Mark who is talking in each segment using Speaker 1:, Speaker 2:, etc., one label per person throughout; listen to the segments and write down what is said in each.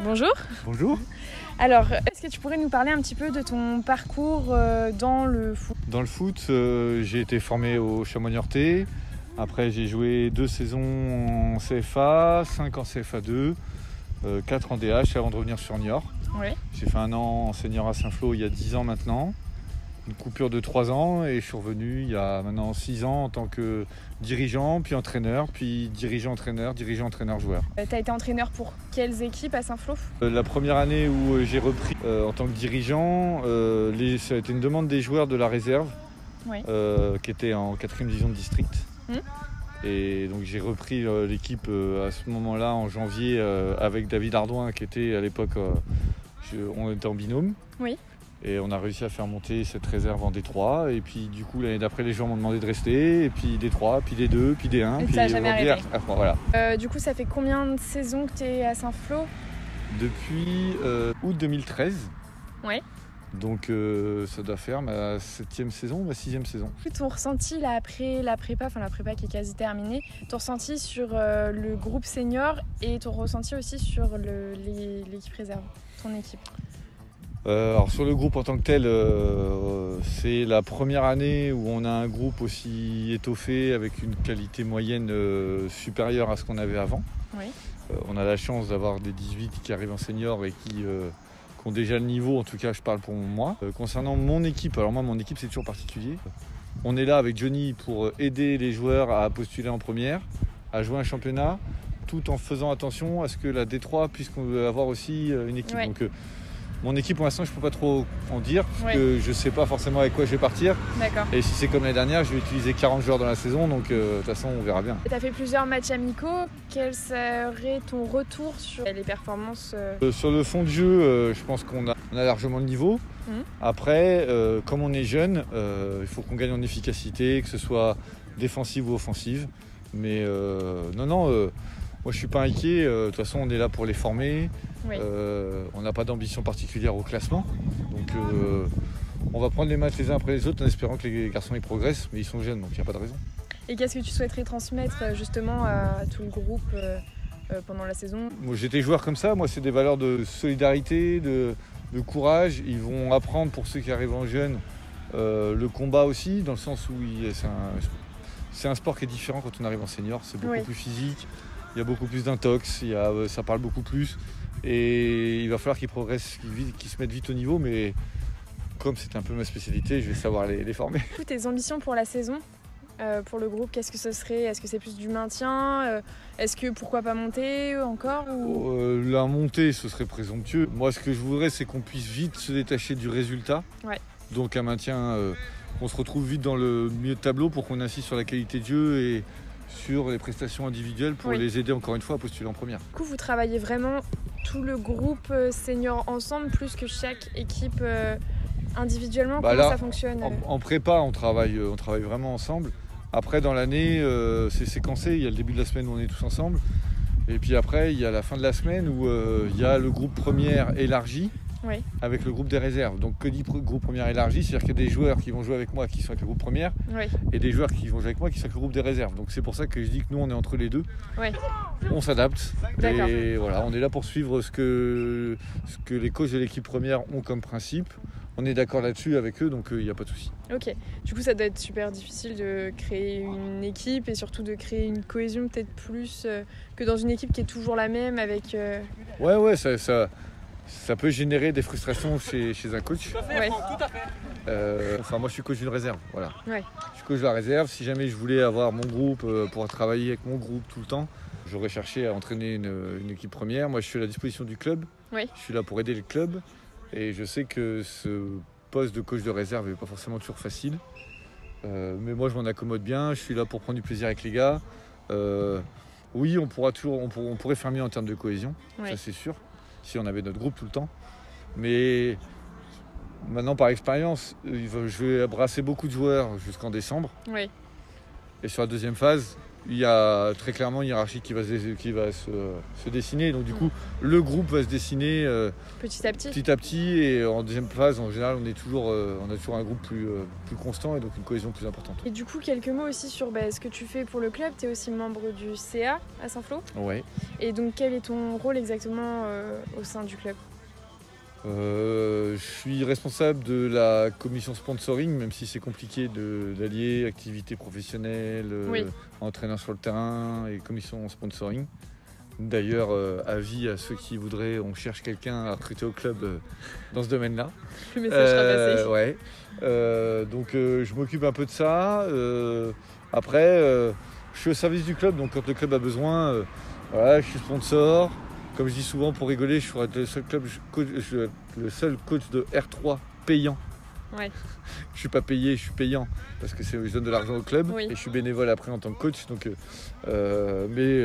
Speaker 1: Bonjour.
Speaker 2: Bonjour.
Speaker 1: Alors, est-ce que tu pourrais nous parler un petit peu de ton parcours dans le foot?
Speaker 2: Dans le foot, j'ai été formé au Chamois-Niortais. Après, j'ai joué 2 saisons en CFA, 5 en CFA2, 4 en DH avant de revenir sur Niort.
Speaker 1: Oui.
Speaker 2: J'ai fait 1 an en senior à Saint-Flour il y a 10 ans maintenant. Une coupure de 3 ans et je suis revenu il y a maintenant 6 ans en tant que dirigeant, puis entraîneur, puis dirigeant-entraîneur, dirigeant-entraîneur-joueur.
Speaker 1: Tu as été entraîneur pour quelles équipes à Saint-Flour?
Speaker 2: La première année où j'ai repris en tant que dirigeant, ça a été une demande des joueurs de la réserve,
Speaker 1: Oui.
Speaker 2: qui étaient en 4e division de district. Et donc j'ai repris l'équipe à ce moment-là en janvier avec David Ardouin qui était à l'époque, on était en binôme.
Speaker 1: Oui.
Speaker 2: Et on a réussi à faire monter cette réserve en D3. Et puis du coup l'année d'après les gens m'ont demandé de rester. Et puis D3, puis D2, puis D1.
Speaker 1: Et
Speaker 2: puis
Speaker 1: ça n'a jamais arrêté.
Speaker 2: Voilà.
Speaker 1: Du coup, ça fait combien de saisons que tu es à Saint-Flour?
Speaker 2: Depuis août 2013.
Speaker 1: Oui.
Speaker 2: Donc ça doit faire ma 7e saison, ma 6e saison.
Speaker 1: Ton ressenti là, après la prépa qui est quasi terminée, ton ressenti sur le groupe senior et ton ressenti aussi sur l'équipe réserve, ton équipe?
Speaker 2: Alors sur le groupe en tant que tel, c'est la première année où on a un groupe aussi étoffé avec une qualité moyenne supérieure à ce qu'on avait avant.
Speaker 1: Oui.
Speaker 2: On a la chance d'avoir des 18 qui arrivent en senior et qui ont déjà le niveau, en tout cas je parle pour moi. Concernant mon équipe, alors moi mon équipe c'est toujours particulier. On est là avec Johnny pour aider les joueurs à postuler en première, à jouer un championnat, tout en faisant attention à ce que la D3 puisse avoir aussi une équipe.
Speaker 1: Ouais.
Speaker 2: Donc, mon équipe pour l'instant je ne peux pas trop en dire parce
Speaker 1: Ouais.
Speaker 2: que je ne sais pas forcément avec quoi je vais partir.
Speaker 1: D'accord.
Speaker 2: Et si c'est comme l'année dernière, je vais utiliser 40 joueurs dans la saison, donc de toute façon on verra bien.
Speaker 1: Tu as fait plusieurs matchs amicaux. Quel serait ton retour sur les performances?
Speaker 2: Sur le fond de jeu, je pense qu'on a largement le niveau. Après, comme on est jeune, il faut qu'on gagne en efficacité, que ce soit défensive ou offensive. Mais moi je suis pas inquiet. De toute façon, on est là pour les former.
Speaker 1: Oui.
Speaker 2: On n'a pas d'ambition particulière au classement. Donc on va prendre les matchs les uns après les autres en espérant que les garçons ils progressent, mais ils sont jeunes, donc il n'y a pas de raison.
Speaker 1: Et qu'est-ce que tu souhaiterais transmettre justement à tout le groupe pendant la saison?
Speaker 2: Moi, j'étais joueur comme ça, moi c'est des valeurs de solidarité, de courage. Ils vont apprendre pour ceux qui arrivent en jeune le combat aussi, dans le sens où c'est un sport qui est différent quand on arrive en senior, c'est beaucoup plus physique, il y a beaucoup plus d'intox, ça parle beaucoup plus. Et il va falloir qu'ils progressent, qu'ils se mettent vite au niveau, mais comme c'est un peu ma spécialité, je vais savoir les former.
Speaker 1: Tes ambitions pour la saison, pour le groupe, qu'est-ce que ce serait? Est-ce que c'est plus du maintien? Est-ce que pourquoi pas monter encore
Speaker 2: La montée, ce serait présomptueux. Moi, ce que je voudrais, c'est qu'on puisse vite se détacher du résultat.
Speaker 1: Ouais.
Speaker 2: Donc un maintien, qu'on se retrouve vite dans le milieu de tableau pour qu'on insiste sur la qualité de jeu et sur les prestations individuelles pour les aider encore une fois à postuler en première.
Speaker 1: Du coup, vous travaillez vraiment tout le groupe senior ensemble plus que chaque équipe individuellement? Comment ça fonctionne?
Speaker 2: En prépa, on travaille vraiment ensemble. Après, dans l'année, c'est séquencé. Il y a le début de la semaine où on est tous ensemble. Et puis après, il y a la fin de la semaine où il y a le groupe première élargi.
Speaker 1: Oui.
Speaker 2: Avec le groupe des réserves. Donc que dit groupe première élargi, c'est-à-dire qu'il y a des joueurs qui vont jouer avec moi qui sont avec le groupe première et des joueurs qui vont jouer avec moi qui sont avec le groupe des réserves. Donc c'est pour ça que je dis que nous on est entre les deux. On s'adapte et voilà, on est là pour suivre ce que les coachs de l'équipe première ont comme principe. On est d'accord là-dessus avec eux, donc il n'y a pas de souci.
Speaker 1: Ok. Du coup, ça doit être super difficile de créer une équipe et surtout de créer une cohésion peut-être plus que dans une équipe qui est toujours la même avec...
Speaker 2: Ouais, ça peut générer des frustrations chez un coach.
Speaker 1: Tout à fait.
Speaker 2: Moi je suis coach d'une réserve, voilà.
Speaker 1: Ouais.
Speaker 2: Je suis coach de la réserve. Si jamais je voulais avoir mon groupe pour travailler avec mon groupe tout le temps, j'aurais cherché à entraîner une équipe première. Moi je suis à la disposition du club.
Speaker 1: Oui.
Speaker 2: Je suis là pour aider le club. Et je sais que ce poste de coach de réserve n'est pas forcément toujours facile. Mais moi je m'en accommode bien. Je suis là pour prendre du plaisir avec les gars. Oui, on pourrait faire mieux en termes de cohésion, ça c'est sûr. Si on avait notre groupe tout le temps. Mais maintenant, par expérience, je vais brasser beaucoup de joueurs jusqu'en décembre.
Speaker 1: Oui.
Speaker 2: Et sur la deuxième phase, il y a très clairement une hiérarchie qui va se dessiner. Donc du coup, le groupe va se dessiner
Speaker 1: petit à petit.
Speaker 2: petit à petit. Et en deuxième phase, en général, on a toujours un groupe plus constant et donc une cohésion plus importante.
Speaker 1: Et du coup, quelques mots aussi sur ce que tu fais pour le club. Tu es aussi membre du CA à Saint-Flour.
Speaker 2: Ouais.
Speaker 1: Et donc, quel est ton rôle exactement au sein du club ?
Speaker 2: Je suis responsable de la commission sponsoring, même si c'est compliqué d'allier activité professionnelle, entraîneur sur le terrain et commission sponsoring. D'ailleurs, avis à ceux qui voudraient, on cherche quelqu'un à recruter au club dans ce domaine-là.
Speaker 1: Le message sera passé.
Speaker 2: Ouais. Donc je m'occupe un peu de ça. Après, je suis au service du club, donc quand le club a besoin, je suis sponsor. Comme je dis souvent pour rigoler, je serai le seul coach de R3 payant.
Speaker 1: Ouais.
Speaker 2: Je suis pas payé, je suis payant parce que je donne de l'argent au club
Speaker 1: oui.
Speaker 2: Et je suis bénévole après en tant que coach. Donc, mais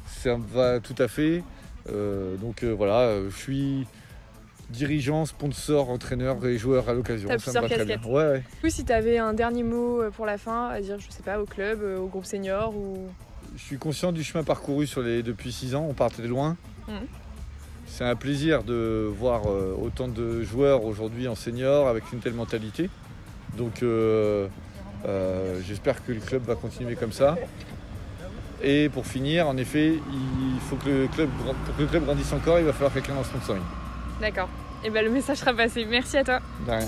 Speaker 2: ça me va tout à fait. Je suis dirigeant, sponsor, entraîneur et joueur à l'occasion.
Speaker 1: T'as plusieurs casquettes.
Speaker 2: Ouais.
Speaker 1: Du coup, si tu avais un dernier mot pour la fin à dire, je sais pas, au club, au groupe senior ou...
Speaker 2: Je suis conscient du chemin parcouru depuis 6 ans, on partait de loin. C'est un plaisir de voir autant de joueurs aujourd'hui en senior avec une telle mentalité. Donc j'espère que le club va continuer comme ça. Et pour finir, en effet, il faut que pour que le club grandisse encore, il va falloir quelqu'un dans le sponsoring.
Speaker 1: D'accord. Et le message sera passé. Merci à toi.
Speaker 2: De rien.